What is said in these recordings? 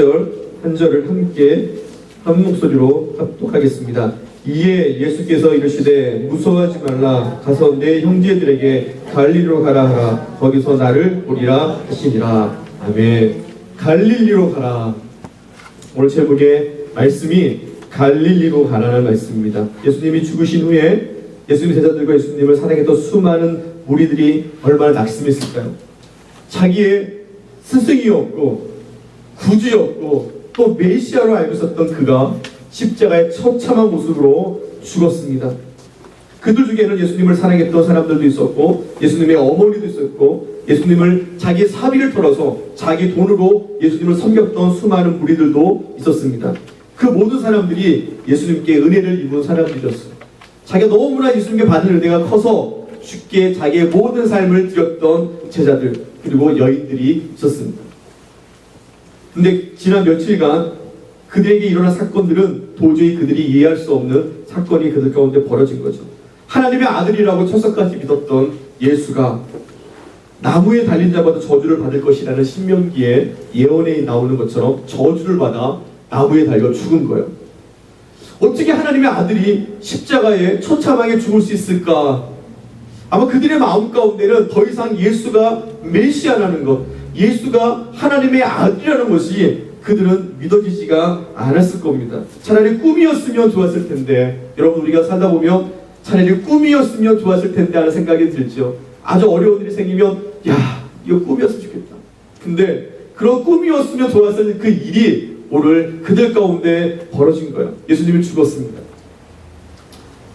한 절을 함께 한 목소리로 합독하겠습니다. 이에 예수께서 이르시되 무서워하지 말라. 가서 내 형제들에게 갈릴리로 가라 하라. 거기서 나를 보리라 하시니라. 아멘. 갈릴리로 가라. 오늘 제목의 말씀이 갈릴리로 가라는 말씀입니다. 예수님이 죽으신 후에 예수님 제자들과 예수님을 사랑했던 수많은 무리들이 얼마나 낙심했을까요? 자기의 스승이었고 구주였고 또 메시아로 알고 있었던 그가 십자가의 처참한 모습으로 죽었습니다. 그들 중에는 예수님을 사랑했던 사람들도 있었고 예수님의 어머니도 있었고 예수님을 자기 사비를 털어서 자기 돈으로 예수님을 섬겼던 수많은 무리들도 있었습니다. 그 모든 사람들이 예수님께 은혜를 입은 사람들이었어요. 자기가 너무나 예수님께 받은 은혜가 커서 쉽게 자기의 모든 삶을 드렸던 제자들 그리고 여인들이 있었습니다. 근데 지난 며칠간 그들에게 일어난 사건들은 도저히 그들이 이해할 수 없는 사건이 그들 가운데 벌어진 거죠. 하나님의 아들이라고 철석같이 믿었던 예수가 나무에 달린 자마다 저주를 받을 것이라는 신명기에 예언에 나오는 것처럼 저주를 받아 나무에 달려 죽은 거예요. 어떻게 하나님의 아들이 십자가에 처참하게 죽을 수 있을까? 아마 그들의 마음 가운데는 더 이상 예수가 메시아라는 것, 예수가 하나님의 아들이라는 것이 그들은 믿어지지가 않았을 겁니다. 차라리 꿈이었으면 좋았을 텐데, 여러분 우리가 살다 보면 차라리 꿈이었으면 좋았을 텐데 하는 생각이 들죠. 아주 어려운 일이 생기면 야 이거 꿈이었으면 좋겠다. 근데 그런 꿈이었으면 좋았을 그 일이 오늘 그들 가운데 벌어진 거예요. 예수님이 죽었습니다.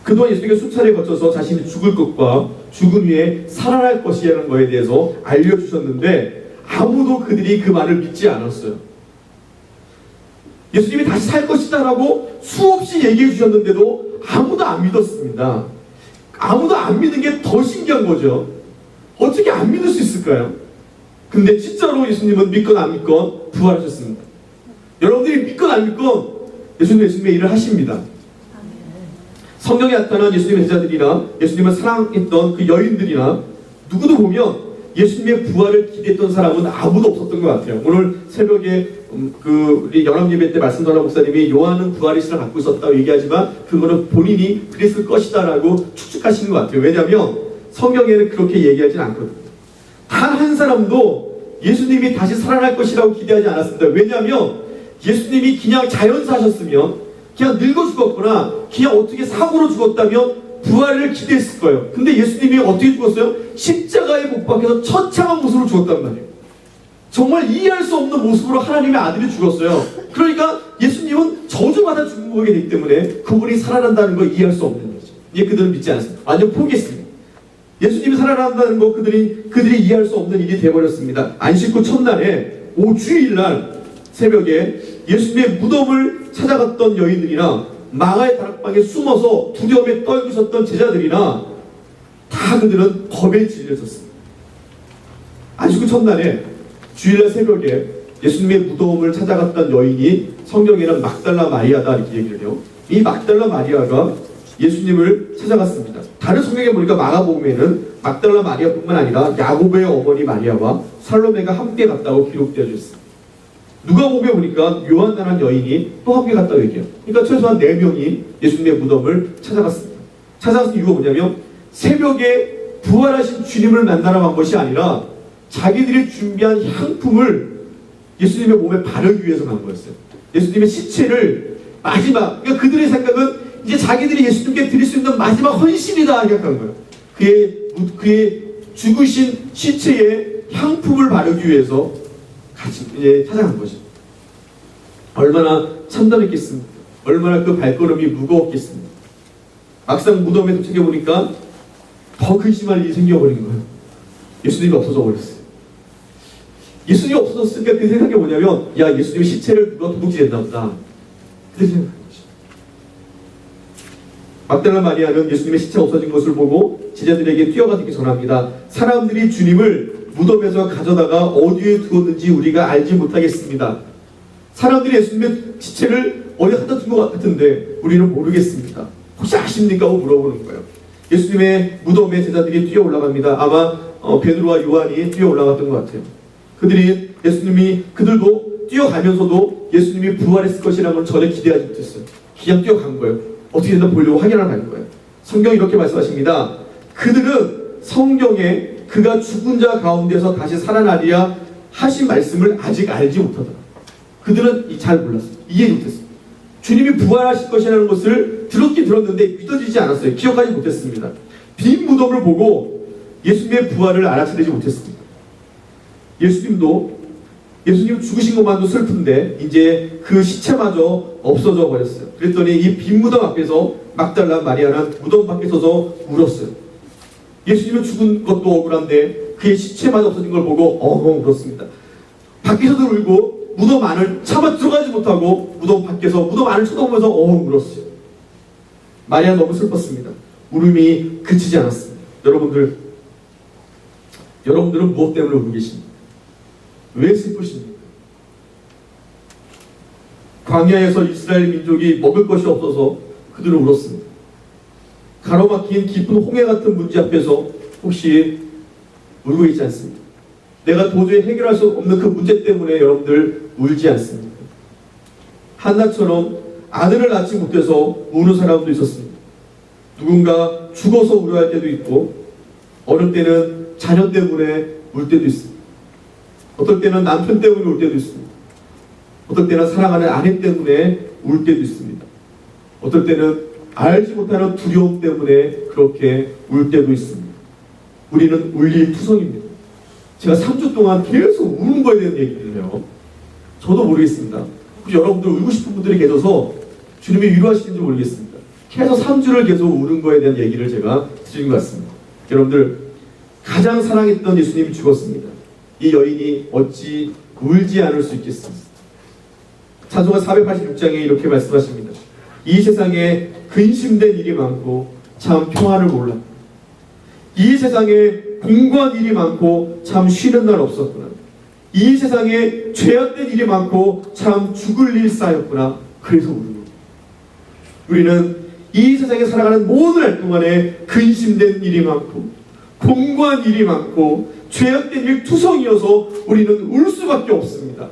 그동안 예수님께 수차례 거쳐서 자신이 죽을 것과 죽은 후에 살아날 것이라는 것에 대해서 알려주셨는데 아무도 그들이 그 말을 믿지 않았어요. 예수님이 다시 살 것이다 라고 수없이 얘기해 주셨는데도 아무도 안 믿었습니다. 아무도 안 믿는 게 더 신기한 거죠. 어떻게 안 믿을 수 있을까요? 근데 진짜로 예수님은 믿건 안 믿건 부활하셨습니다. 여러분들이 믿건 안 믿건 예수님의 일을 하십니다. 성경에 나타난 예수님의 제자들이나 예수님을 사랑했던 그 여인들이나 누구도 보면 예수님의 부활을 기대했던 사람은 아무도 없었던 것 같아요. 오늘 새벽에 우리 연합예배 때 말씀 전한 목사님이 요한은 부활의 신을 갖고 있었다고 얘기하지만 그거는 본인이 그랬을 것이다 라고 추측하시는 것 같아요. 왜냐하면 성경에는 그렇게 얘기하진 않거든요. 단 한 사람도 예수님이 다시 살아날 것이라고 기대하지 않았습니다. 왜냐하면 예수님이 그냥 자연사하셨으면 그냥 늙어 죽었거나 그냥 어떻게 사고로 죽었다면 부활을 기대했을 거예요. 근데 예수님이 어떻게 죽었어요? 십자가에 못 박혀서 처참한 모습으로 죽었단 말이에요. 정말 이해할 수 없는 모습으로 하나님의 아들이 죽었어요. 그러니까 예수님은 저주받아 죽은 거기 되기 때문에 그분이 살아난다는 걸 이해할 수 없는 거죠. 이제 그들은 믿지 않았습니다. 완전 포기했습니다. 예수님이 살아난다는 거 그들이 이해할 수 없는 일이 되어버렸습니다. 안식 후 첫날에 주일날 새벽에 예수님의 무덤을 찾아갔던 여인들이나 망아의 다락방에 숨어서 두려움에 떨고 있었던 제자들이나 다 그들은 겁에 질렸었습니다. 안식 후 첫날에 주일날 새벽에 예수님의 무덤을 찾아갔던 여인이 성경에는 막달라 마리아다 이렇게 얘기를 해요. 이 막달라 마리아가 예수님을 찾아갔습니다. 다른 성경에 보니까 마가복음에는 막달라 마리아뿐만 아니라 야고보의 어머니 마리아와 살로메가 함께 갔다고 기록되어 있습니다. 누가복음에 보니까 요한이라는 여인이 또 함께 갔다고 얘기해요. 그러니까 최소한 4명이 예수님의 무덤을 찾아갔습니다. 찾아간 이유가 뭐냐면 새벽에 부활하신 주님을 만나러 간 것이 아니라 자기들이 준비한 향품을 예수님의 몸에 바르기 위해서 간 거였어요. 예수님의 시체를 마지막, 그러니까 그들의 생각은 이제 자기들이 예수님께 드릴 수 있는 마지막 헌신이다 생각한 거예요. 그의 죽으신 시체에 향품을 바르기 위해서 같이 이제 찾아간 거죠. 얼마나 참담했겠습니까? 얼마나 그 발걸음이 무거웠겠습니까? 막상 무덤에 도착해 보니까 더 근심할 일이 생겨버린 거예요. 예수님이 없어져 버렸어요. 예수님이 없어졌으니까 그 생각이 뭐냐면 야 예수님의 시체를 누가 도둑질했나 보다. 그렇게 생각한 거죠. 막달라 마리아는 예수님의 시체가 없어진 것을 보고 제자들에게 뛰어가서 전합니다. 사람들이 주님을 무덤에서 가져다가 어디에 두었는지 우리가 알지 못하겠습니다. 사람들이 예수님의 시체를 어디 갖다 둔 것 같은데 우리는 모르겠습니다. 혹시 아십니까? 하고 물어보는 거예요. 예수님의 무덤에 제자들이 뛰어 올라갑니다. 아마 베드로와 요한이 뛰어 올라갔던 것 같아요. 그들이 예수님이 그들도 뛰어가면서도 예수님이 부활했을 것이라는 걸 전혀 기대하지 못했어요. 그냥 뛰어간 거예요. 어떻게 됐나 보려고 확인하러 간 거예요. 성경이 이렇게 말씀하십니다. 그들은 성경에 그가 죽은 자 가운데서 다시 살아나리라 하신 말씀을 아직 알지 못하더라. 그들은 잘 몰랐어요. 이해 못했어요. 주님이 부활하실 것이라는 것을 들었긴 들었는데 믿어지지 않았어요. 기억하지 못했습니다. 빈 무덤을 보고 예수님의 부활을 알아차리지 못했습니다. 예수님 죽으신 것만도 슬픈데 이제 그 시체마저 없어져 버렸어요. 그랬더니 이 빈 무덤 앞에서 막달라 마리아는 무덤 밖에 서서 울었어요. 예수님은 죽은 것도 억울한데 그의 시체마저 없어진 걸 보고 엉엉 울었습니다. 밖에서도 울고 무덤 안을 차마 들어가지 못하고 무덤 밖에서 무덤 안을 쳐다보면서 엉엉 울었어요. 마리아 너무 슬펐습니다. 울음이 그치지 않았습니다. 여러분들은 무엇 때문에 울고 계십니까? 왜 슬프십니까? 광야에서 이스라엘 민족이 먹을 것이 없어서 그들은 울었습니다. 가로막힌 깊은 홍해 같은 문제 앞에서 혹시 울고 있지 않습니까? 내가 도저히 해결할 수 없는 그 문제 때문에 여러분들 울지 않습니까? 한나처럼 아들을 낳지 못해서 우는 사람도 있었습니다. 누군가 죽어서 울어할 때도 있고 어느 때는 자녀 때문에 울 때도 있습니다. 어떨 때는 남편 때문에 울 때도 있습니다. 어떨 때는 사랑하는 아내 때문에 울 때도 있습니다. 어떨 때는 알지 못하는 두려움 때문에 그렇게 울 때도 있습니다. 우리는 울릴 투성입니다. 제가 3주 동안 계속 우는 거에 대한 얘기들요. 저도 모르겠습니다. 혹시 여러분들 울고 싶은 분들이 계셔서 주님이 위로하시는지 모르겠습니다. 계속 3주를 계속 우는 거에 대한 얘기를 제가 드린 것 같습니다. 여러분들, 가장 사랑했던 예수님이 죽었습니다. 이 여인이 어찌 울지 않을 수 있겠습니까? 찬송가 486장에 이렇게 말씀하십니다. 이 세상에 근심된 일이 많고 참 평안을 몰라. 이 세상에 공고한 일이 많고 참 쉬는 날 없었구나. 이 세상에 죄악된 일이 많고 참 죽을 일 쌓였구나. 그래서 우는 겁니다. 우리는 이 세상에 살아가는 모든 날 동안에 근심된 일이 많고 공고한 일이 많고 죄악된 일 투성이어서 우리는 울 수밖에 없습니다.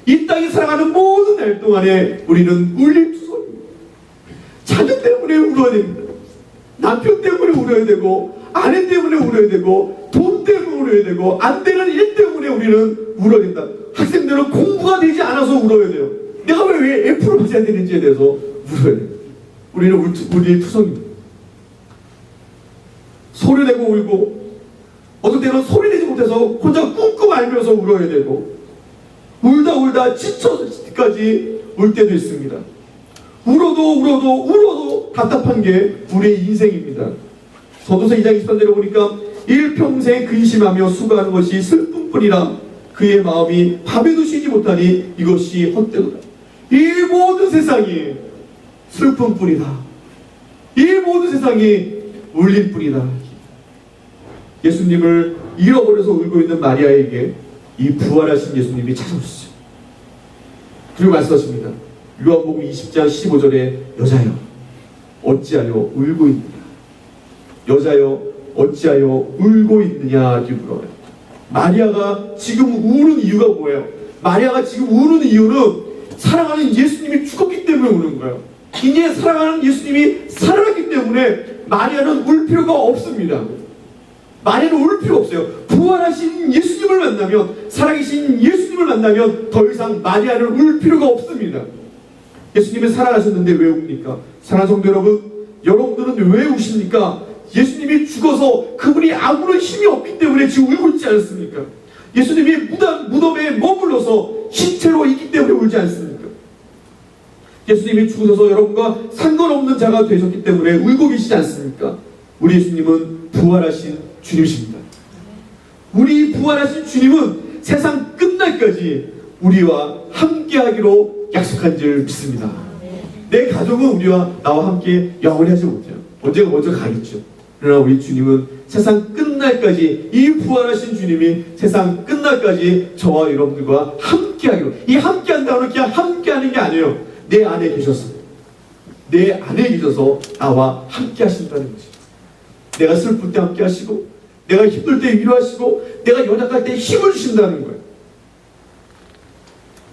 이 땅에 살아가는 모든 날 동안에 우리는 울릴 투성입니다. 자녀 때문에 울어야 됩니다. 남편 때문에 울어야 되고 아내 때문에 울어야 되고 돈 때문에 울어야 되고 안 되는 일 때문에 우리는 울어야 된다. 학생들은 공부가 되지 않아서 울어야 돼요. 내가 왜 F를 맞아야 되는지에 대해서 울어야 돼요. 우리는 울릴 투성입니다. 소리 내고 울고 어떤 때는 소리 내지 못해서 혼자 꿍꿍 앓면서 울어야 되고 울다 지쳐까지 울 때도 있습니다. 울어도 답답한 게 우리의 인생입니다. 전도서 2장 23절에 보니까 일평생 근심하며 수고하는 것이 슬픔뿐이라 그의 마음이 밤에도 쉬지 못하니 이것이 헛되도다. 이 모든 세상이 슬픔뿐이다. 이 모든 세상이 울릴 뿐이다. 예수님을 잃어버려서 울고 있는 마리아에게 이 부활하신 예수님이 찾아오시죠. 그리고 말씀하십니다. 요한복음 20장 15절에 여자여 어찌하여 울고 있느냐. 여자여 어찌하여 울고 있느냐 이렇게 물어요. 마리아가 지금 우는 이유가 뭐예요? 마리아가 지금 우는 이유는 사랑하는 예수님이 죽었기 때문에 우는 거예요. 이제 사랑하는 예수님이 살아났기 때문에 마리아는 울 필요가 없습니다. 마리아는 울 필요 없어요. 부활하신 예수님을 만나면, 살아계신 예수님을 만나면 더 이상 마리아는 울 필요가 없습니다. 예수님이 살아나셨는데 왜 웁니까? 사랑하는 성도 여러분, 여러분들은 왜 우십니까? 예수님이 죽어서 그분이 아무런 힘이 없기 때문에 지금 울고 있지 않습니까? 예수님이 무덤에 머물러서 신체로 있기 때문에 울지 않습니까? 예수님이 죽으셔서 여러분과 상관없는 자가 되셨기 때문에 울고 계시지 않습니까? 우리 예수님은 부활하신 주님이십니다. 우리 부활하신 주님은 세상 끝날까지 우리와 함께하기로 약속한 줄 믿습니다. 내 가족은 우리와 나와 함께 영원히 하지 못해요. 언제가 먼저 가겠죠. 그러나 우리 주님은 세상 끝날까지, 이 부활하신 주님이 세상 끝날까지 저와 여러분들과 함께하기로. 이 함께한다는 그냥 함께하는 게 아니에요. 내 안에 계셔서, 내 안에 계셔서 나와 함께하신다는 거죠. 내가 슬플 때 함께하시고, 내가 힘들 때 위로하시고, 내가 연약할 때 힘을 주신다는 거예요.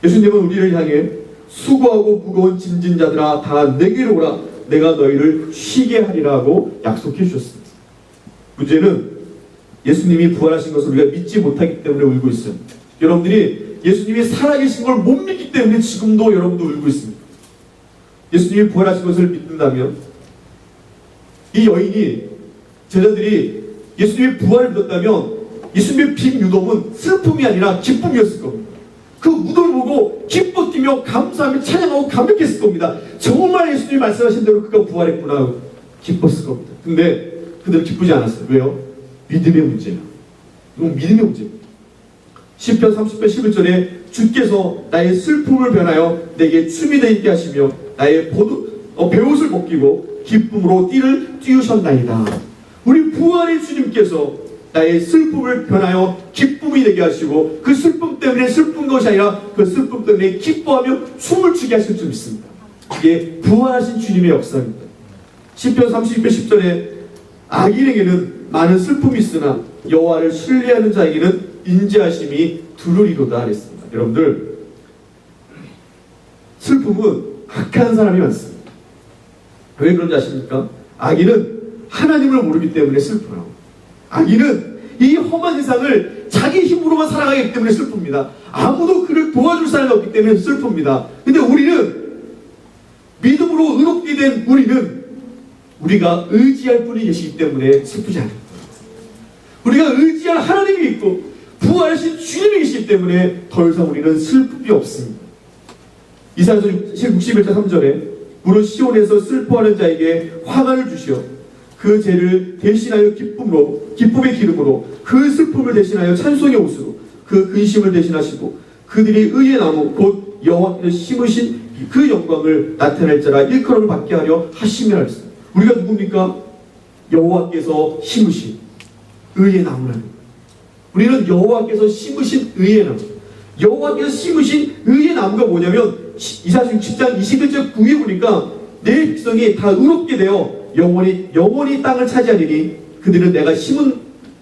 예수님은 우리를 향해 수고하고 무거운 짐진 자들아 다 내게로 오라 내가 너희를 쉬게 하리라고 약속해 주셨습니다. 문제는 예수님이 부활하신 것을 우리가 믿지 못하기 때문에 울고 있어요. 여러분들이 예수님이 살아계신 걸 못 믿기 때문에 지금도 여러분도 울고 있습니다. 예수님이 부활하신 것을 믿는다면 이 여인이 제자들이 예수님의 부활을 믿었다면 예수님의 빈 무덤은 슬픔이 아니라 기쁨이었을 겁니다. 그 무덤을 보고 기뻐 뛰며 감사하며 찬양하고 감격했을 겁니다. 정말 예수님이 말씀하신 대로 그가 부활했구나 기뻤을 겁니다. 근데 그들은 기쁘지 않았어요. 왜요? 믿음의 문제예요. 이건 믿음의 문제입니다. 시편 30편 11절에 주께서 나의 슬픔을 변하여 내게 춤이 되게 하시며 나의 베옷을 벗기고 기쁨으로 띠를 띄우셨나이다. 우리 부활의 주님께서 나의 슬픔을 변하여 기쁨이 되게 하시고 그 슬픔 때문에 슬픈 것이 아니라 그 슬픔 때문에 기뻐하며 춤을 추게 하실 줄 믿습니다. 이게 부활하신 주님의 역사입니다. 시편 32편 10절에 악인에게는 많은 슬픔이 있으나 여호와를 신뢰하는 자에게는 인자하심이 두루리로다 그랬습니다. 여러분들 슬픔은 악한 사람이 많습니다. 왜 그런지 아십니까? 악인은 하나님을 모르기 때문에 슬퍼요. 악인은 이 험한 세상을 자기 힘으로만 살아가기 때문에 슬픕니다. 아무도 그를 도와줄 사람이 없기 때문에 슬픕니다. 근데 우리는 믿음으로 의롭게 된 우리는 우리가 의지할 분이 계시기 때문에 슬프지 않아요. 우리가 의지할 하나님이 있고 부활하신 주님이 계시기 때문에 더 이상 우리는 슬픔이 없습니다. 이사야서 61장 3절에 무릇 시온에서 슬퍼하는 자에게 화관을 주시어 그 죄를 대신하여 기쁨의 기름으로 그 슬픔을 대신하여 찬송의 옷으로 그 근심을 대신하시고 그들이 의의 나무 곧 여호와께서 심으신 그 영광을 나타낼 자라 일컬음을 받게 하려 하심이라 했습니다. 우리가 누굽니까? 여호와께서 심으신 의의 나무라는 거예요. 우리는 여호와께서 심으신 의의 나무. 여호와께서 심으신 의의 나무가 뭐냐면 이사야 10장 21절 9에 보니까 내 백성이 다 의롭게 되어 영원히 땅을 차지하리니 그들은 내가 심은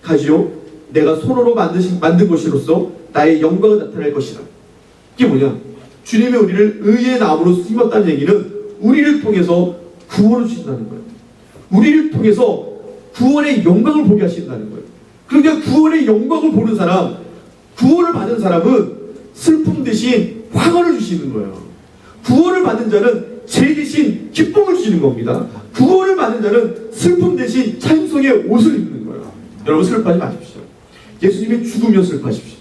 가지요 내가 손으로 만든 것이로서 나의 영광을 나타낼 것이라. 이게 뭐냐? 주님이 우리를 의의 나무로 심었다는 얘기는 우리를 통해서 구원을 주신다는 거예요. 우리를 통해서 구원의 영광을 보게 하신다는 거예요. 그러니까 구원의 영광을 보는 사람, 구원을 받은 사람은 슬픔 대신 화관을 주시는 거예요. 구원을 받은 자는 죄 대신 기쁨을 주시는 겁니다. 구원을 받은 자는 슬픔 대신 찬송의 옷을 입는 거예요. 여러분 슬퍼하지 마십시오. 예수님이 죽으면 슬퍼하십시오.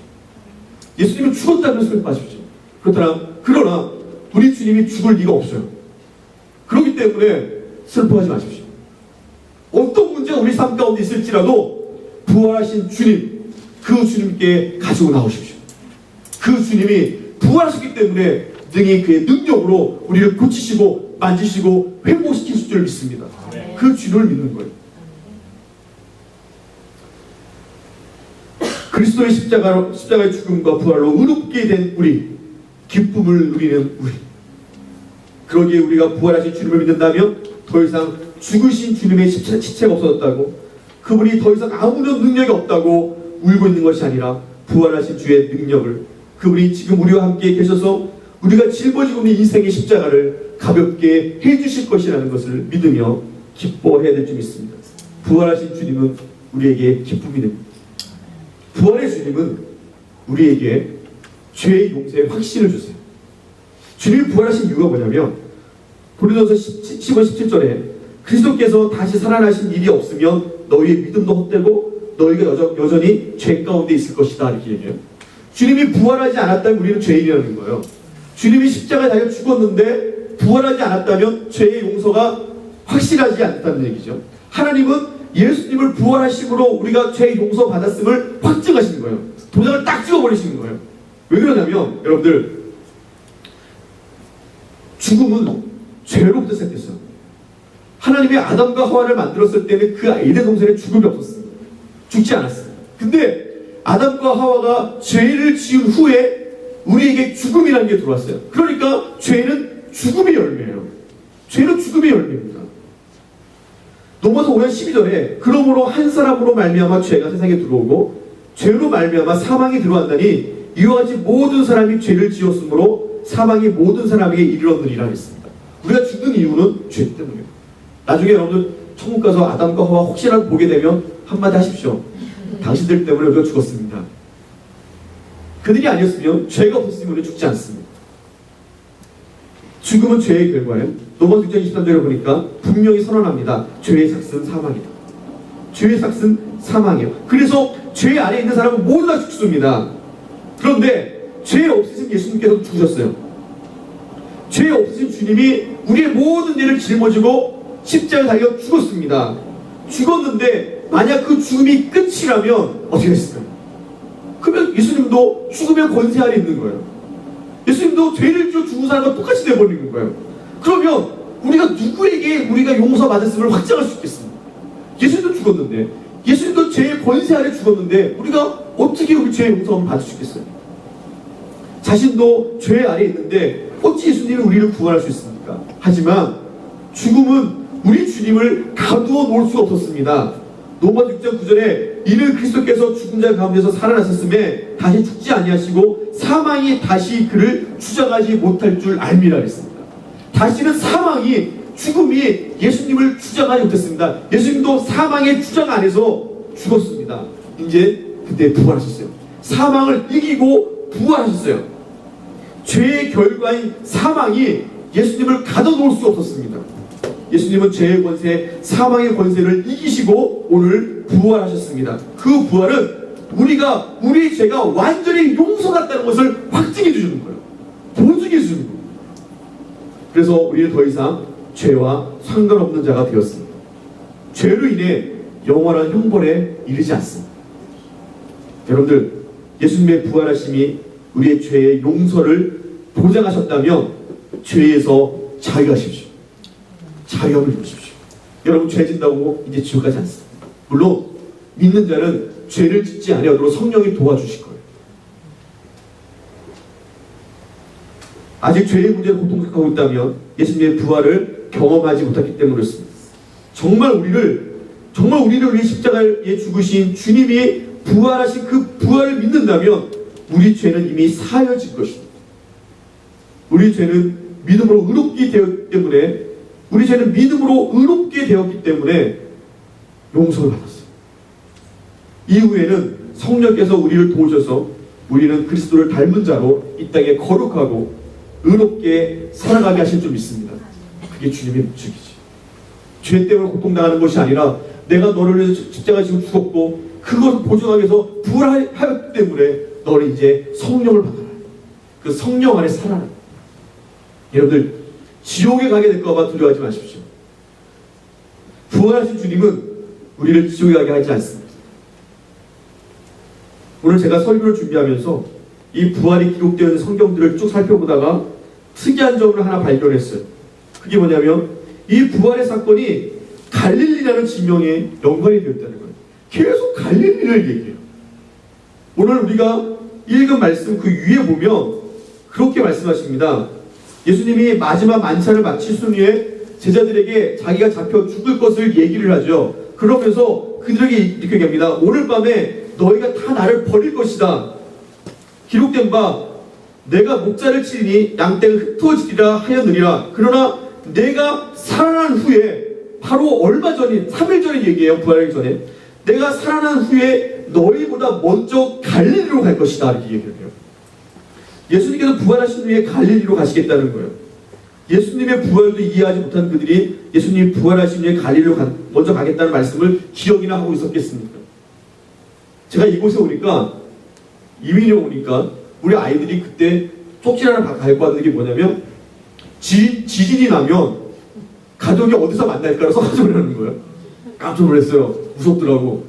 예수님이 죽었다면 슬퍼하십시오. 그러나 우리 주님이 죽을 리가 없어요. 그렇기 때문에 슬퍼하지 마십시오. 어떤 문제가 우리 삶 가운데 있을지라도 부활하신 주님, 그 주님께 가지고 나오십시오. 그 주님이 부활하셨기 때문에 능히 그의 능력으로 우리를 고치시고 만지시고 회복시키실 줄 믿습니다. 그 주님을 믿는 거예요. 그리스도의 십자가의 죽음과 부활로 의롭게 된 우리, 기쁨을 누리는 우리. 그러기에 우리가 부활하신 주님을 믿는다면 더 이상 죽으신 주님의 시체가 없어졌다고, 그분이 더 이상 아무런 능력이 없다고 울고 있는 것이 아니라 부활하신 주의 능력을, 그분이 지금 우리와 함께 계셔서 우리가 짊어지고 있는 인생의 십자가를 가볍게 해주실 것이라는 것을 믿으며 기뻐해야 될 줄 믿습니다. 부활하신 주님은 우리에게 기쁨이 됩니다. 부활의 주님은 우리에게 죄의 용서의 확신을 주세요. 주님이 부활하신 이유가 뭐냐면 고린도서 10장 17절에 그리스도께서 다시 살아나신 일이 없으면 너희의 믿음도 헛되고 너희가 여전히 죄 가운데 있을 것이다 이렇게 얘기해요. 주님이 부활하지 않았다면 우리는 죄인이라는 거예요. 주님이 십자가에 달려 죽었는데 부활하지 않았다면 죄의 용서가 확실하지 않다는 얘기죠. 하나님은 예수님을 부활하심으로 우리가 죄의 용서 받았음을 확증하시는 거예요. 도장을 딱 찍어버리시는 거예요. 왜 그러냐면 여러분들, 죽음은 죄로부터 시작됐어요. 하나님이 아담과 하와를 만들었을 때는 그 에덴 동산에 죽음이 없었습니다. 죽지 않았습니다. 근데 아담과 하와가 죄를 지은 후에 우리에게 죽음이라는 게 들어왔어요. 그러니까 죄는 죽음의 열매예요. 죄는 죽음의 열매입니다. 로마서 5장 12절에 그러므로 한 사람으로 말미암아 죄가 세상에 들어오고 죄로 말미암아 사망이 들어왔다니 이와 같이 모든 사람이 죄를 지었으므로 사망이 모든 사람에게 이르렀느니라 했습니다. 우리가 죽는 이유는 죄 때문이에요. 나중에 여러분들 천국 가서 아담과 하와 혹시라도 보게 되면 한마디 하십시오. 당신들 때문에 우리가 죽었습니다. 그들이 아니었으면, 죄가 없었으면 우리는 죽지 않습니다. 죽음은 죄의 결과예요. 로마서 6장 23절에 보니까 분명히 선언합니다. 죄의 삭은 사망이다. 죄의 삭은 사망이에요. 그래서 죄 안에 있는 사람은 모두 다 죽습니다. 그런데 죄 없으신 예수님께서 죽으셨어요. 죄 없으신 주님이 우리의 모든 죄를 짊어지고 십자가에 달려 죽었습니다. 죽었는데 만약 그 죽음이 끝이라면 어떻게 됐을까요? 그러면 예수님도 죽음의 권세 아래 있는 거예요. 예수님도 죄를 지어 죽은 사람과 똑같이 되어버리는 거예요. 그러면 우리가 누구에게 우리가 용서받았음을 확증할 수 있겠습니까? 예수님도 죽었는데, 예수님도 죄의 권세 아래 죽었는데 우리가 어떻게 우리 죄의 용서를 받을 수 있겠어요? 자신도 죄 아래 있는데 어찌 예수님이 우리를 구원할 수 있습니까? 하지만 죽음은 우리 주님을 가두어 놓을 수가 없었습니다. 로마서 6장 9절에 이는 그리스도께서 죽은 자 가운데서 살아나셨음에 다시 죽지 아니하시고 사망이 다시 그를 주장하지 못할 줄 알미라 했습니다. 다시는 사망이, 죽음이 예수님을 주장하지 못했습니다. 예수님도 사망의 주장 안에서 죽었습니다. 이제 그때 부활하셨어요. 사망을 이기고 부활하셨어요. 죄의 결과인 사망이 예수님을 가둬놓을 수 없었습니다. 예수님은 죄의 권세, 사망의 권세를 이기시고 오늘 부활하셨습니다. 그 부활은 우리가 우리의 죄가 완전히 용서받았다는 것을 확증해 주시는 거예요. 보증해 주시는 거예요. 그래서 우리는 더 이상 죄와 상관없는 자가 되었습니다. 죄로 인해 영원한 형벌에 이르지 않습니다. 여러분들, 예수님의 부활하심이 우리의 죄의 용서를 보장하셨다면 죄에서 자유하십시오. 자유함을 입으십시오. 여러분, 죄 짓다고 이제 지옥 가지 않습니다. 물론 믿는 자는 죄를 짓지 아니하도록 성령이 도와주실 거예요. 아직 죄의 문제를 고통하고 있다면 예수님의 부활을 경험하지 못했기 때문에 그렇습니다. 정말 우리를 위해 십자가에 죽으신 주님이 부활하신 그 부활을 믿는다면 우리 죄는 이미 사여질 것입니다. 우리 죄는 믿음으로 의롭게 되었기 때문에, 우리 죄는 믿음으로 의롭게 되었기 때문에 용서를 받았어요. 이후에는 성령께서 우리를 도우셔서 우리는 그리스도를 닮은 자로 이 땅에 거룩하고 의롭게 살아가게 하실 줄 믿습니다. 그게 주님의 목적이지. 죄 때문에 고통당하는 것이 아니라 내가 너를 위해서 십자가에 지고 죽었고 그것을 보존하기 위해서 부활하였기 때문에 너는 이제 성령을 받아라. 그 성령 안에 살아라. 여러분들, 지옥에 가게 될까 봐 두려워하지 마십시오. 부활하신 주님은 우리를 지옥에 가게 하지 않습니다. 오늘 제가 설교를 준비하면서 이 부활이 기록되어 있는 성경들을 쭉 살펴보다가 특이한 점을 하나 발견했어요. 그게 뭐냐면 이 부활의 사건이 갈릴리라는 지명에 연관이 되었다는 거예요. 계속 갈릴리를 얘기해요. 오늘 우리가 읽은 말씀 그 위에 보면 그렇게 말씀하십니다. 예수님이 마지막 만찬을 마치신 후에 제자들에게 자기가 잡혀 죽을 것을 얘기를 하죠. 그러면서 그들에게 이렇게 얘기합니다. 오늘 밤에 너희가 다 나를 버릴 것이다. 기록된 바 내가 목자를 치리니 양떼가 흩어지리라 하였느니라. 그러나 내가 살아난 후에, 바로 얼마 전인 3일 전에 얘기해요. 부활하기 전에 내가 살아난 후에 너희보다 먼저 갈릴리로 갈 것이다. 이렇게 얘기를 해요. 예수님께서 부활하신 후에 갈릴리로 가시겠다는 거예요. 예수님의 부활도 이해하지 못한 그들이 예수님이 부활하신 후에 갈릴리로 먼저 가겠다는 말씀을 기억이나 하고 있었겠습니까? 제가 이곳에 오니까, 이민에 오니까 우리 아이들이 그때 쪽지 하나 갖고 왔는 게 뭐냐면 지진이 나면 가족이 어디서 만날까를 써가지고 그러는 거예요. 깜짝 놀랐어요. 무섭더라고.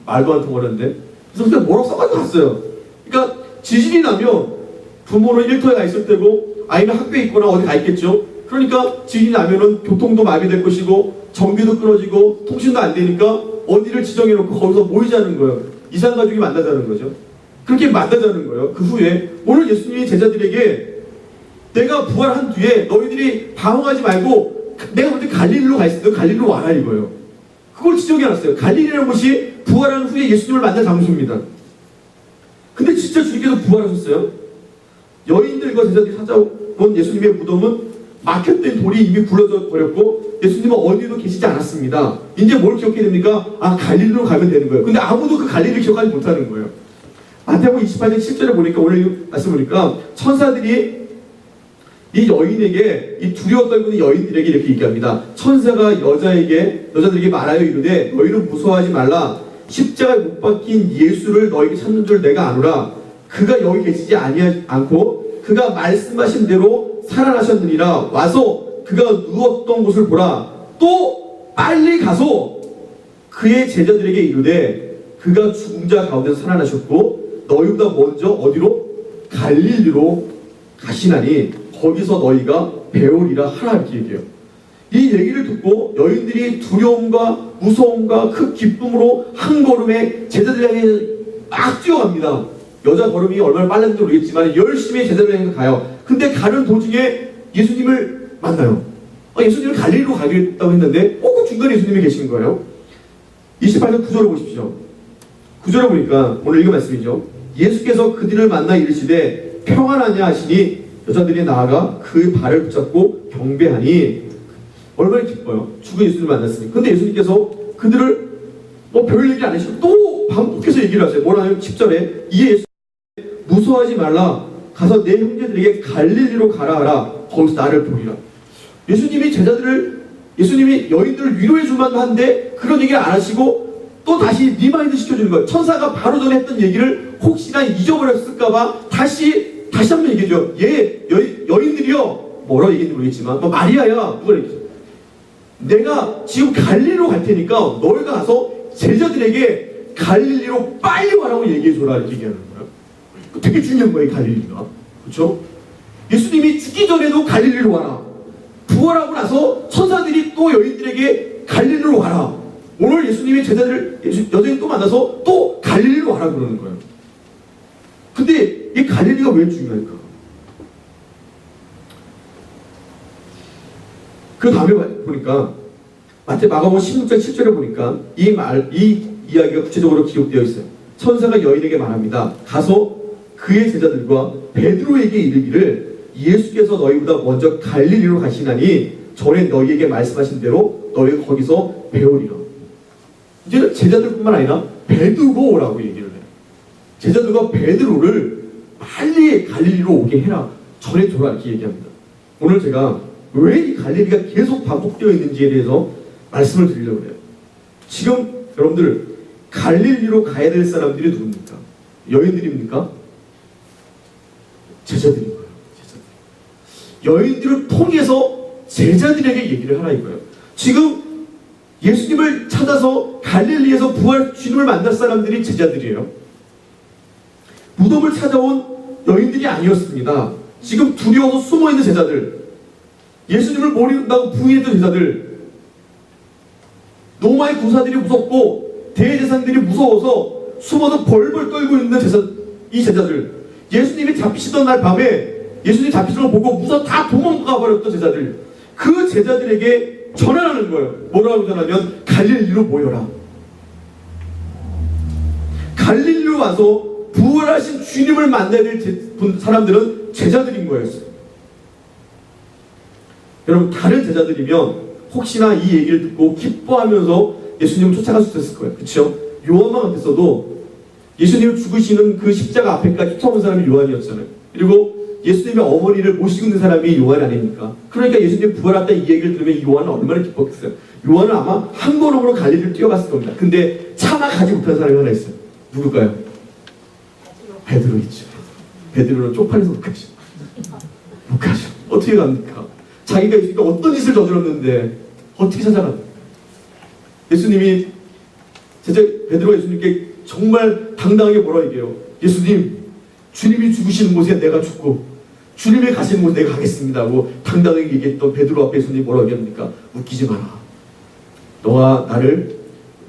말도 안 통하는데. 그래서 그냥 뭐라고 써가지고 갔어요. 그러니까 지진이 나면 부모는 일터에 가 있을 때고 아이는 학교에 있거나 어디 가 있겠죠. 그러니까 지진이 나면은 교통도 마비될 것이고 전기도 끊어지고 통신도 안 되니까 어디를 지정해놓고 거기서 모이자는 거예요. 이산가족이 만나자는 거죠. 그렇게 만나자는 거예요. 그 후에 오늘 예수님이 제자들에게 내가 부활한 뒤에 너희들이 방황하지 말고 내가 먼저 갈릴리로 가 있으니까 갈릴리로 와라 이거예요. 그걸 지정해놨어요. 갈릴리라는 곳이 부활한 후에 예수님을 만난 장소입니다. 근데 진짜 주님께서 부활하셨어요? 여인들과 제자들이 찾아온 예수님의 무덤은 막혔던 돌이 이미 굴러져 버렸고 예수님은 어디도 계시지 않았습니다. 이제 뭘 기억해야 됩니까? 아, 갈릴리로 가면 되는 거예요. 근데 아무도 그 갈릴리를 기억하지 못하는 거예요. 마태복음 28장 7절에 보니까, 오늘 말씀 보니까 천사들이 이 여인에게, 이 두려워 떨고 있는 여인들에게 이렇게 얘기합니다. 천사가 여자들에게 말하여 이르되 너희는 무서워하지 말라. 십자가에 못 박힌 예수를 너희에게 찾는 줄 내가 아노라. 그가 여기 계시지 않고 그가 말씀하신 대로 살아나셨느니라. 와서 그가 누웠던 곳을 보라. 또 빨리 가서 그의 제자들에게 이르되 그가 죽은 자 가운데서 살아나셨고 너희보다 먼저 어디로? 갈릴리로 가시나니 거기서 너희가 배우리라 하라. 이렇게 얘기해요. 이 얘기를 듣고 여인들이 두려움과 무서움과 그 기쁨으로 한 걸음에 제자들에게 막 뛰어갑니다. 여자 걸음이 얼마나 빨랐는지 모르겠지만 열심히 제자들을 향해 가요. 근데 가는 도중에 예수님을 만나요. 예수님을 갈릴리로 가겠다고 했는데 그 중간에 예수님이 계신 거예요. 28절 9절을 보십시오. 9절을 보니까 오늘 읽은 말씀이죠. 예수께서 그들을 만나 이르시되 평안하냐 하시니 여자들이 나아가 그 발을 붙잡고 경배하니. 얼마나 기뻐요. 죽은 예수님을 만났으니. 근데 예수님께서 그들을 별 얘기 안 하시고 또 반복해서 얘기를 하세요. 뭐라냐면 10절에 이에 예수 무서워하지 말라. 가서 내 형제들에게 갈릴리로 가라 하라. 거기서 나를 보리라. 예수님이 여인들을 위로해 줄 만도 한데 그런 얘기를 안 하시고 또 다시 리마인드 시켜주는 거예요. 천사가 바로 전에 했던 얘기를 혹시나 잊어버렸을까봐 다시 한번 얘기해줘요. 여인들이요. 뭐라고 얘기했는지 모르겠지만 마리아야. 누가 얘기했어? 내가 지금 갈릴리로 갈 테니까 너희가 가서 제자들에게 갈릴리로 빨리 와라고 얘기해줘라. 이렇게 얘기하는 거예요. 되게 중요한 거예요, 갈릴리가. 그렇죠? 예수님이 죽기 전에도 갈릴리로 와라. 부활하고 나서 천사들이 또 여인들에게 갈릴리로 와라. 오늘 예수님이 여자인 또 만나서 또 갈릴리로 와라 그러는 거예요. 근데 이 갈릴리가 왜 중요할까? 그 다음에 보니까 마가복음 16장 7절에 보니까 이 이야기가 구체적으로 기록되어 있어요. 천사가 여인에게 말합니다. 가서 그의 제자들과 베드로에게 이르기를 예수께서 너희보다 먼저 갈릴리로 가시나니 전에 너희에게 말씀하신 대로 너희가 거기서 배우리라. 이제 제자들뿐만 아니라 베드로라고 얘기를 해요. 제자들과 베드로를 빨리 갈릴리로 오게 해라. 전해줘라. 이렇게 얘기합니다. 오늘 제가 왜 이 갈릴리가 계속 반복되어 있는지에 대해서 말씀을 드리려고 해요. 지금 여러분들 갈릴리로 가야 될 사람들이 누굽니까? 여인들입니까? 제자들인 거예요. 여인들을 통해서 제자들에게 얘기를 하라 이거예요. 지금 예수님을 찾아서 갈릴리에서 주님을 만날 사람들이 제자들이에요. 무덤을 찾아온 여인들이 아니었습니다. 지금 두려워서 숨어있는 제자들, 예수님을 모른다고 부인했던 제자들, 로마의 군사들이 무섭고 대제사장들이 무서워서 숨어서 벌벌 떨고 있는 이 제자들, 예수님이 잡히시던 날 밤에 예수님이 잡히시는 걸 보고 무서워 다 도망가 버렸던 제자들, 그 제자들에게 전하는 거예요. 뭐라고 전하면 갈릴리로 모여라. 갈릴리로 와서 부활하신 주님을 만나야 될 사람들은 제자들인 거였어요. 여러분, 다른 제자들이면 혹시나 이 얘기를 듣고 기뻐하면서 예수님을 쫓아갈 수 있었을 거예요. 그렇죠? 요한만 같았어도 예수님을 죽으시는 그 십자가 앞에까지 쫓아온 사람이 요한이었잖아요. 그리고 예수님의 어머니를 모시고 있는 사람이 요한 아닙니까? 그러니까 예수님 부활했다 이 얘기를 들으면 요한은 얼마나 기뻤겠어요. 요한은 아마 한 걸음으로 갈릴리를 뛰어갔을 겁니다. 근데 차마 가지 못한 사람이 하나 있어요. 누굴까요? 베드로 있죠. 베드로는 쪽팔려서 못 가죠. 못 가죠. 어떻게 갑니까? 자기가 있으니까 어떤 짓을 저질렀는데 어떻게 찾아갑니까? 예수님이 베드로가 예수님께 정말 당당하게 뭐라 얘기해요. 예수님, 주님이 죽으시는 곳에 내가 죽고 주님이 가시는 곳에 내가 가겠습니다 하고 당당하게 얘기했던 베드로 앞에 예수님이 뭐라고 얘기합니까? 웃기지 마라. 너가 나를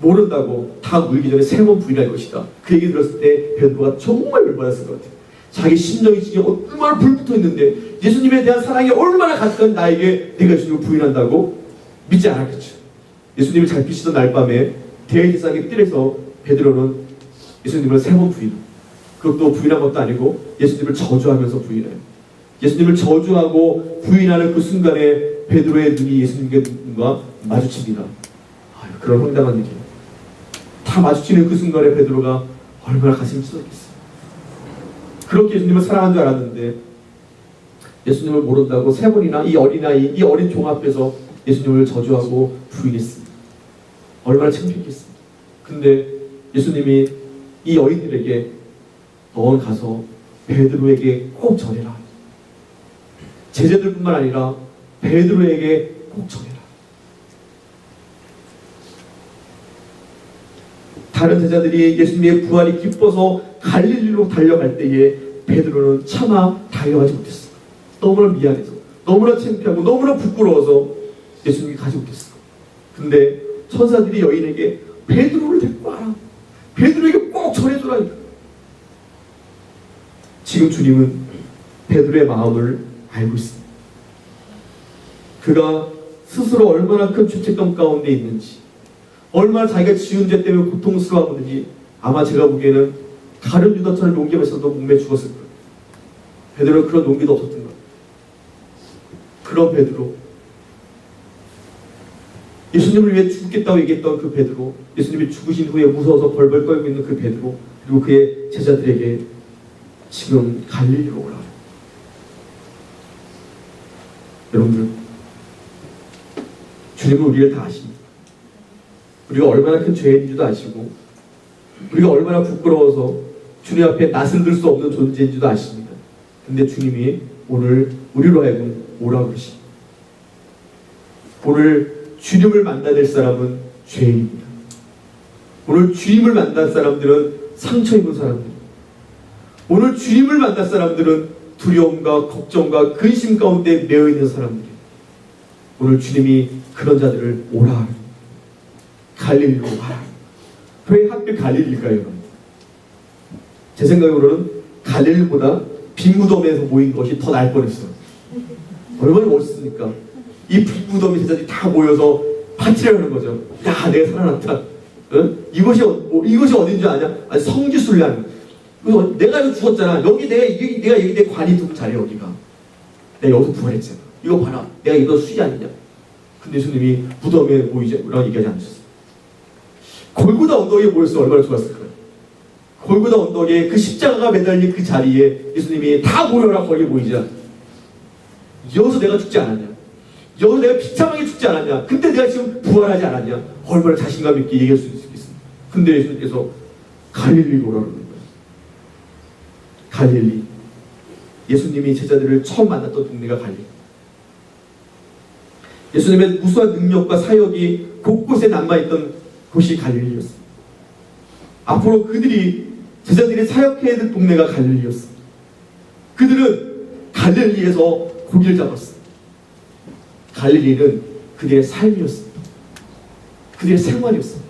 모른다고 다 물기 전에 3번 부인할 것이다. 그 얘기 들었을 때 베드로가 정말 열받았을 것 같아요. 자기 심정이 지금 얼마나 불붙어 있는데 예수님에 대한 사랑이 얼마나 가득한 나에게 내가 예수님을 부인한다고 믿지 않았겠죠. 예수님을 잡히시던 날 밤에 대제사장의 뜰에서 베드로는 예수님을 3번 부인. 그것도 부인한 것도 아니고 예수님을 저주하면서 부인해요. 예수님을 저주하고 부인하는 그 순간에 베드로의 눈이 예수님의 눈과 마주칩니다. 그런 황당한 느낌. 다 마주치는 그 순간에 베드로가 얼마나 가슴이 찢어졌겠어요. 그렇게 예수님을 사랑한 줄 알았는데 예수님을 모른다고 3번이나 이 어린아이, 이 어린 종 앞에서 예수님을 저주하고 부인했습니다. 얼마나 창피했겠습니까? 근데 예수님이 이 여인들에게 넌 가서 베드로에게 꼭 전해라. 제자들뿐만 아니라 베드로에게 꼭 전해라. 다른 제자들이 예수님의 부활이 기뻐서 갈릴리로 달려갈 때에 베드로는 차마 달려가지 못했어. 너무나 미안해서, 너무나 창피하고 너무나 부끄러워서 예수님이 가지 못했어. 근데 천사들이 여인에게 베드로를 데리고 와라. 베드로에게 꼭 전해주라. 지금 주님은 베드로의 마음을 알고 있습니다. 그가 스스로 얼마나 큰 죄책감 가운데 있는지, 얼마나 자기가 지은 죄 때문에 고통스러워하는지 아마 제가 보기에는 다른 유다처럼 용기에 있어도 몸에 죽었을 거예요. 베드로는 그런 용기도 없었던 거예요. 그런 베드로, 예수님을 위해 죽겠다고 얘기했던 그 베드로, 예수님이 죽으신 후에 무서워서 벌벌 떨고 있는 그 베드로, 그리고 그의 제자들에게 지금 갈릴리로 오라. 여러분들, 주님은 우리를 다 아십니다. 우리가 얼마나 큰 죄인인지도 아시고, 우리가 얼마나 부끄러워서 주님 앞에 낯을 들 수 없는 존재인지도 아십니다. 근데 주님이 오늘 우리로 하여금 오라고 그러십니다. 오늘 주님을 만나야 될 사람은 죄인입니다. 오늘 주님을 만날 사람들은 상처 입은 사람들, 오늘 주님을 만날 사람들은 두려움과 걱정과 근심 가운데 매여 있는 사람들이에요. 오늘 주님이 그런 자들을 오라 합니다. 갈릴리로 와라. 왜 하필 갈릴리일까요, 여러분? 제 생각으로는 갈릴리보다 빈 무덤에서 모인 것이 더 나을 뻔했어요. 얼마나 멋있습니까? 이 빈 무덤에 제자들이 다 모여서 파티를 하는 거죠. 야, 내가 살아났다. 응? 이것이 어딘 줄 아냐? 아니, 성지순례하는. 내가 여기 죽었잖아. 내가 여기 내 관이 둔 자리야, 여기가. 내가 여기서 부활했잖아. 이거 봐라. 내가 이거 수지 아니냐? 근데 예수님이 무덤에 모이자라고 얘기하지 않으셨어요. 골고다 언덕에 모였으면 얼마나 좋았을까요? 골고다 언덕에 그 십자가가 매달린 그 자리에 예수님이 다 모여라, 거기에 모이자. 여기서 내가 죽지 않았냐? 여기서 내가 비참하게 죽지 않았냐? 근데 내가 지금 부활하지 않았냐? 얼마나 자신감 있게 얘기할 수 있겠습니까? 근데 예수님께서 갈릴리로 오라고 그러는 거예요. 갈릴리. 예수님이 제자들을 처음 만났던 동네가 갈릴리. 예수님의 무수한 능력과 사역이 곳곳에 남아있던 곳이 갈릴리였습니다. 앞으로 제자들이 사역해야 될 동네가 갈릴리였습니다. 그들은 갈릴리에서 고기를 잡았습니다. 갈릴리는 그들의 삶이었습니다. 그들의 생활이었습니다.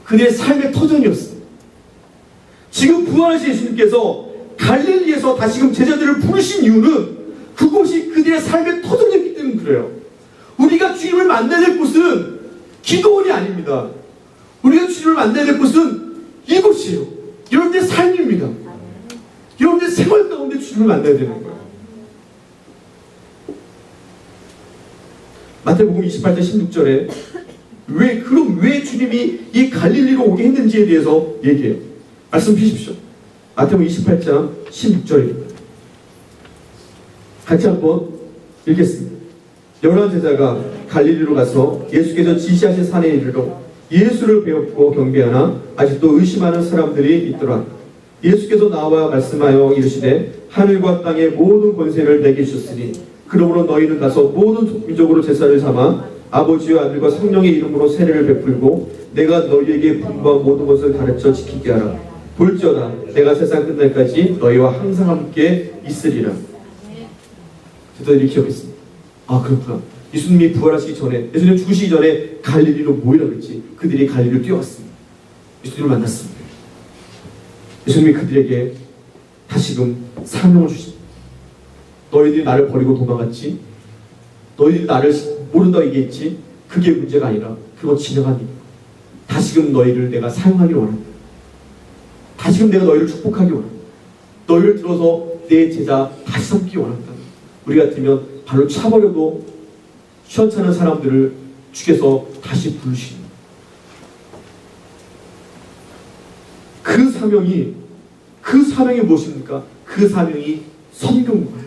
그들의 삶의 터전이었습니다. 지금 부활하신 예수님께서 갈릴리에서 다시금 제자들을 부르신 이유는 그곳이 그들의 삶의 터전이었기 때문에 그래요. 우리가 주님을 만나야 될 곳은 기도원이 아닙니다. 우리가 주님을 만나야 될 곳은 이곳이에요. 여러분들의 삶입니다. 여러분들의 생활 가운데 주님을 만나야 되는 거예요. 마태복음 28장 16절에 왜 주님이 이 갈릴리로 오게 했는지에 대해서 얘기해요. 말씀 주십시오. 마태복음 28장 16절입니다. 같이 한번 읽겠습니다. 열한 제자가 갈릴리로 가서 예수께서 지시하신 산에 이르러 예수를 배웠고 경배하나 아직도 의심하는 사람들이 있더라. 예수께서 나와 말씀하여 이르시되 하늘과 땅의 모든 권세를 내게 주셨으니 그러므로 너희는 가서 모든 민족으로 제사를 삼아 아버지와 아들과 성령의 이름으로 세례를 베풀고 내가 너희에게 분부한 모든 것을 가르쳐 지키게 하라. 볼지어다 내가 세상 끝날까지 너희와 항상 함께 있으리라. 제자들이 기억했습니다. 아, 그렇구나. 예수님이 부활하시기 전에, 예수님 죽으시기 전에 갈릴리로 모이라고 했지. 그들이 갈릴리로 뛰어갔습니다. 예수님을 만났습니다. 예수님이 그들에게 다시금 사명을 주십니다. 너희들이 나를 버리고 도망갔지. 너희들이 나를 모른다고 얘기했지. 그게 문제가 아니라 그건 지나간 일. 다시금 너희를 내가 사용하기 원한다. 다시금 내가 너희를 축복하기 원한다. 너희를 들어서 내 제자 다시 삼기 원한다. 우리 같으면 발로 차버려도 시원찮은 사람들을 주께서 다시 부르시는 그 사명이 무엇입니까? 그 사명이 선교인 거예요.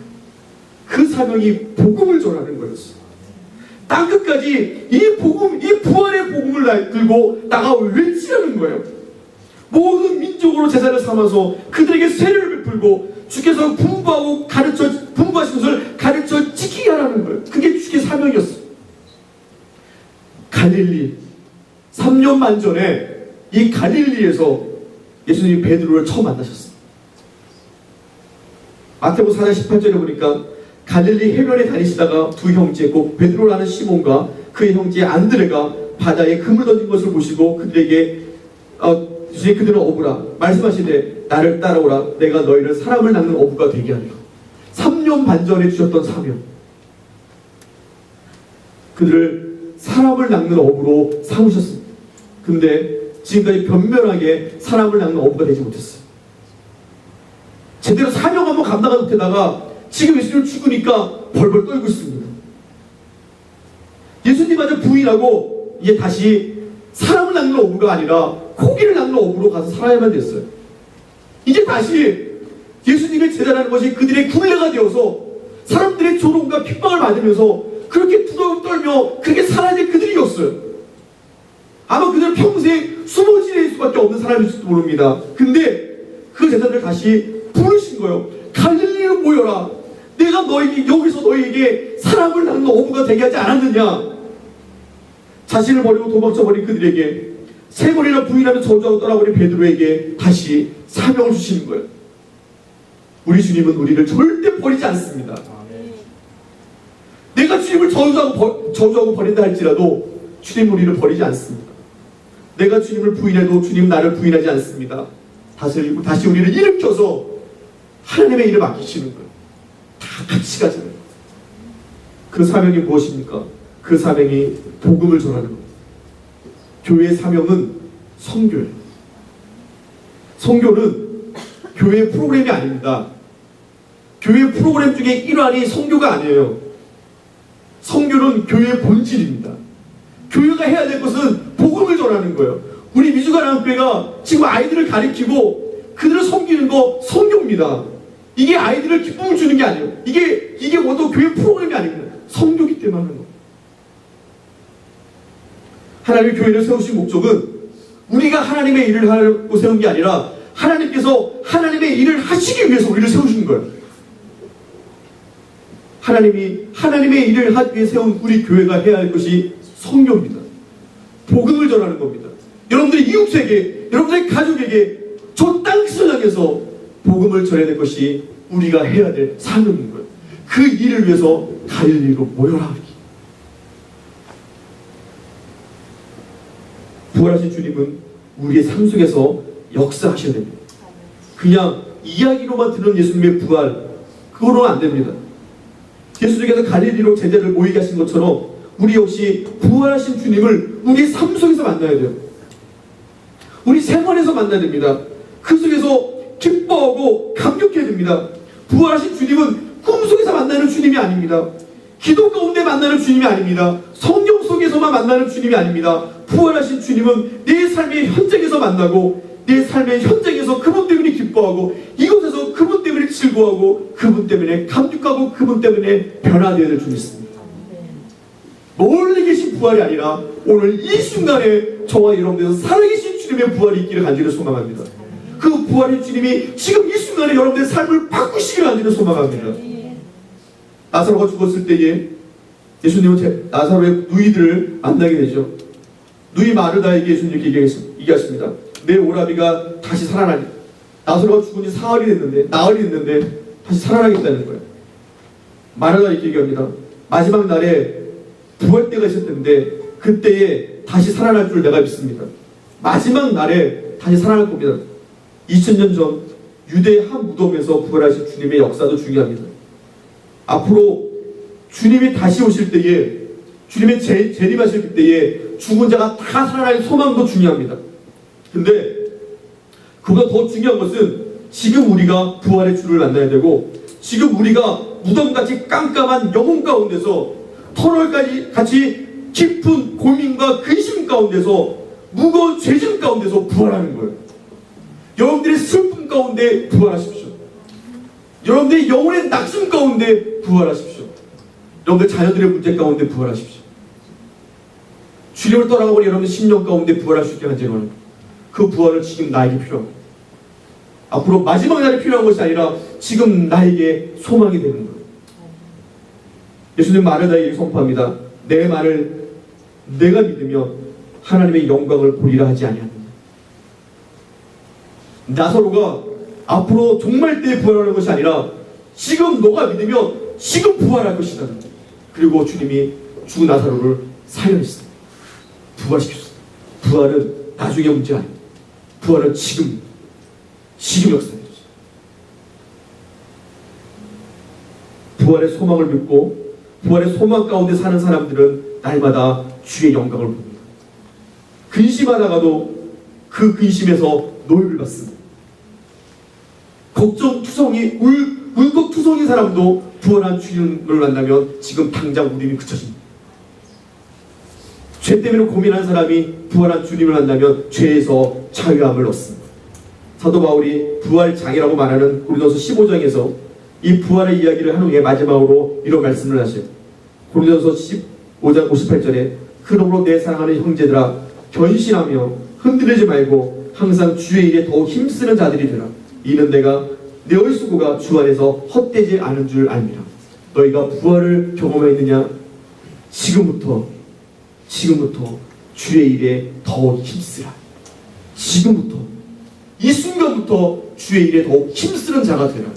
그 사명이 복음을 전하는 거였어요. 땅끝까지 이 복음, 이 부활의 복음을 들고 나가 외치라는 거예요. 모든 민족으로 제자를 삼아서 그들에게 세례를 베풀고 주께서 분부하신 것을 가르쳐 지키게 하라는 거예요. 그게 주의 사명이었어요. 갈릴리 3년 반 전에 이 갈릴리에서 예수님이 베드로를 처음 만나셨어요. 마태복음 4장 18절에 보니까 갈릴리 해변에 다니시다가 두 형제 곧 베드로라는 시몬과 그의 형제 안드레가 바다에 금을 던진 것을 보시고 그들에게 주님 그들은 어부라 말씀하시되 나를 따라오라 내가 너희를 사람을 낚는 어부가 되게 하리라. 3년 반 전에 주셨던 사명, 그들을 사람을 낚는 어부로 삼으셨습니다. 근데 지금까지 변변하게 사람을 낚는 어부가 되지 못했어요. 제대로 사명 한번 감당하지 못하다가 지금 예수님을 죽으니까 벌벌 떨고 있습니다. 예수님마저 부인하고 이제 다시 사람을 낚는 어부가 아니라 고기를 낚는 어부로 가서 살아야만 됐어요. 이제 다시 예수님의 제자라는 것이 그들의 굴레가 되어서 사람들의 조롱과 핍박을 받으면서 그렇게 두려움 떨며 그렇게 살아질 그들이었어요. 아마 그들은 평생 숨어 지낼 수밖에 없는 사람일지도 모릅니다. 근데 그 제자들을 다시 부르신 거예요. 갈릴리로 모여라. 내가 여기서 너희에게 사람을 낚는 어부가 되게 하지 않았느냐. 자신을 버리고 도망쳐버린 그들에게 세 번이나 부인하며 저주하고 떠나버린 베드로에게 다시 사명을 주시는 거예요. 우리 주님은 우리를 절대 버리지 않습니다. 내가 주님을 저주하고 버린다 할지라도 주님은 우리를 버리지 않습니다. 내가 주님을 부인해도 주님은 나를 부인하지 않습니다. 다시 우리를 일으켜서 하나님의 일을 맡기시는 거예요. 다 같이 가잖아요. 그 사명이 무엇입니까? 그 사명이 복음을 전하는 겁니다. 교회의 사명은 선교예요. 선교는 교회의 프로그램이 아닙니다. 교회의 프로그램 중에 일환이 선교가 아니에요. 선교는 교회의 본질입니다. 교회가 해야 될 것은 복음을 전하는 거예요. 우리 미주가랑교회가 지금 아이들을 가리키고 그들을 섬기는 거 선교입니다. 이게 아이들을 기쁨을 주는 게 아니에요. 이게 모두 교회 프로그램이 아닙니다. 선교기 때문에 하는 거예요. 하나님의 교회를 세우신 목적은 우리가 하나님의 일을 하려고 세운 게 아니라 하나님께서 하나님의 일을 하시기 위해서 우리를 세우신 거예요. 하나님이 하나님의 일을 하기 위해 세운 우리 교회가 해야 할 것이 선교입니다. 복음을 전하는 겁니다. 여러분들의 이웃에게, 여러분들의 가족에게 저 땅끝을 향해서 복음을 전해야 될 것이 우리가 해야 될 사명인 거예요. 그 일을 위해서 갈릴리로 모여라. 부활하신 주님은 우리의 삶 속에서 역사하셔야 됩니다. 그냥 이야기로만 듣는 예수님의 부활, 그거로는 안 됩니다. 예수님께서 갈릴리로 제자를 모이게 하신 것처럼 우리 역시 부활하신 주님을 우리의 삶 속에서 만나야 돼요. 우리 생활에서 만나야 됩니다. 그 속에서 기뻐하고 감격해야 됩니다. 부활하신 주님은 꿈속에서 만나는 주님이 아닙니다. 기도 가운데 만나는 주님이 아닙니다. 성령 속에서만 만나는 주님이 아닙니다. 부활하신 주님은 내 삶의 현장에서 만나고 내 삶의 현장에서 그분 때문에 기뻐하고 이곳에서 그분 때문에 즐거워하고 그분 때문에 감격하고 그분 때문에 변화되어야 될 줄 믿습니다. 멀리 계신 부활이 아니라 오늘 이 순간에 저와 여러분들에서 살아계신 주님의 부활이 있기를 간절히 소망합니다. 그 부활의 주님이 지금 이 순간에 여러분들의 삶을 바꾸시기를 간절히 소망합니다. 나사로가 죽었을 때에 예수님은 나사로의 누이들을 만나게 되죠. 누이 마르다에게 예수님께 얘기하십니다. 내 오라비가 다시 살아나니. 나사로가 죽은 지 나흘이 됐는데 다시 살아나겠다는 거예요. 마르다 이렇게 얘기합니다. 마지막 날에 부활 때가 있었는데 그때에 다시 살아날 줄 내가 믿습니다. 마지막 날에 다시 살아날 겁니다. 2000년 전 유대의 한 무덤에서 부활하신 주님의 역사도 중요합니다. 앞으로 주님이 다시 오실 때에, 주님의 재림하실 때에 죽은 자가 다 살아날 소망도 중요합니다. 근데 그보다 더 중요한 것은 지금 우리가 부활의 주를 만나야 되고, 지금 우리가 무덤같이 깜깜한 영혼 가운데서 터널까지 같이 깊은 고민과 근심 가운데서 무거운 죄짐 가운데서 부활하는 거예요. 여러분들의 슬픔 가운데 부활하십시오. 여러분들의 영혼의 낙심 가운데 부활하십시오. 여러분들 자녀들의 문제 가운데 부활하십시오. 주님을 떠나가버린 여러분들 심령 가운데 부활할 수 있게 간절히 그 부활은 지금 나에게 필요합니다. 앞으로 마지막 날이 필요한 것이 아니라 지금 나에게 소망이 되는 거예요. 예수님 말을 나에게 선포합니다. 내 말을 내가 믿으면 하나님의 영광을 보리라 하지 아니하느냐. 나사로가 앞으로 종말 때 부활하는 것이 아니라 지금 너가 믿으면 지금 부활할 것이다. 그리고 주님이 죽은 나사로를 살려냈습니다. 부활시켰습니다. 부활은 나중의 문제가 아닙니다. 부활은 지금 역사입니다. 부활의 소망을 믿고 부활의 소망 가운데 사는 사람들은 날마다 주의 영광을 봅니다. 근심하다가도 그 근심에서 노임을 받습니다. 걱정투성이 울컥투성인 사람도 부활한 주님을 만나면 지금 당장 울음이 그쳐집니다. 죄 때문에 고민한 사람이 부활한 주님을 만나면 죄에서 자유함을 얻습니다. 사도 바울이 부활장이라고 말하는 고린도서 15장에서 이 부활의 이야기를 한 후에 마지막으로 이런 말씀을 하셔요. 고린도서 15장 58절에 그러므로 내 사랑하는 형제들아 견신하며 흔들리지 말고 항상 주의 일에 더욱 힘쓰는 자들이 되라. 이는 내가 너희 수고가 주 안에서 헛되지 않은 줄 압니다. 너희가 부활을 경험했느냐? 지금부터 주의 일에 더욱 힘쓰라. 지금부터 이 순간부터 주의 일에 더욱 힘쓰는 자가 되라.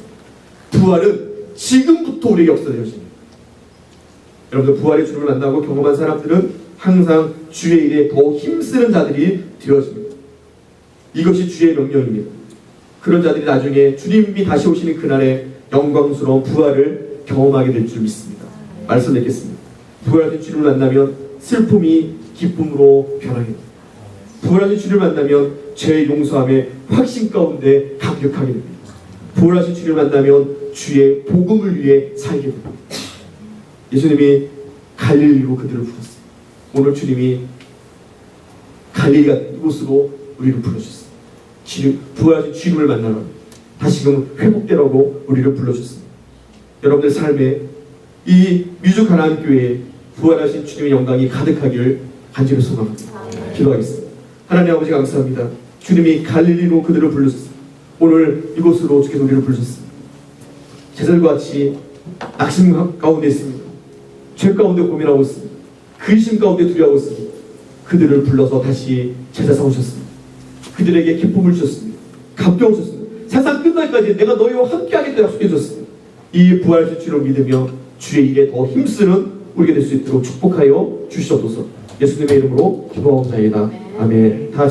부활은 지금부터 우리에게 역사되어집니다. 여러분들 부활의 주를 만나고 경험한 사람들은 항상 주의 일에 더욱 힘쓰는 자들이 되어집니다. 이것이 주의 명령입니다. 그런 자들이 나중에 주님이 다시 오시는 그날에 영광스러운 부활을 경험하게 될 줄 믿습니다. 말씀 맺겠습니다. 부활하신 주를 만나면 슬픔이 기쁨으로 변하게 됩니다. 부활하신 주를 만나면 죄의 용서함에 확신 가운데 감격하게 됩니다. 부활하신 주를 만나면 주의 복음을 위해 살게 됩니다. 예수님이 갈릴리로 그들을 부르셨습니다. 오늘 주님이 갈릴리 같은 이곳으로 우리를 부르셨습니다. 부활하신 주님을 만나러 다시금 회복되라고 우리를 불러주셨습니다. 여러분들 삶에 이 미주 가나안 교회에 부활하신 주님의 영광이 가득하기를 간절히 소망합니다. 기도하겠습니다. 하나님 아버지 감사합니다. 주님이 갈릴리로 그들을 불러주셨습니다. 오늘 이곳으로 주께서 우리를 부르셨습니다. 제자들과 같이 낙심 가운데 있습니다. 죄 가운데 고민하고 있습니다. 근심 가운데 두려워하고 있습니다. 그들을 불러서 다시 제자 삼으셨습니다. 그들에게 기쁨을 주셨습니다. 감동을 주셨습니다. 세상 끝날까지 내가 너희와 함께하겠다 약속해 주셨습니다. 이 부활하신 주를 믿으며 주의 일에 더 힘쓰는 우리가 될 수 있도록 축복하여 주시옵소서. 예수님의 이름으로 기도하옵나이다. 아멘. 다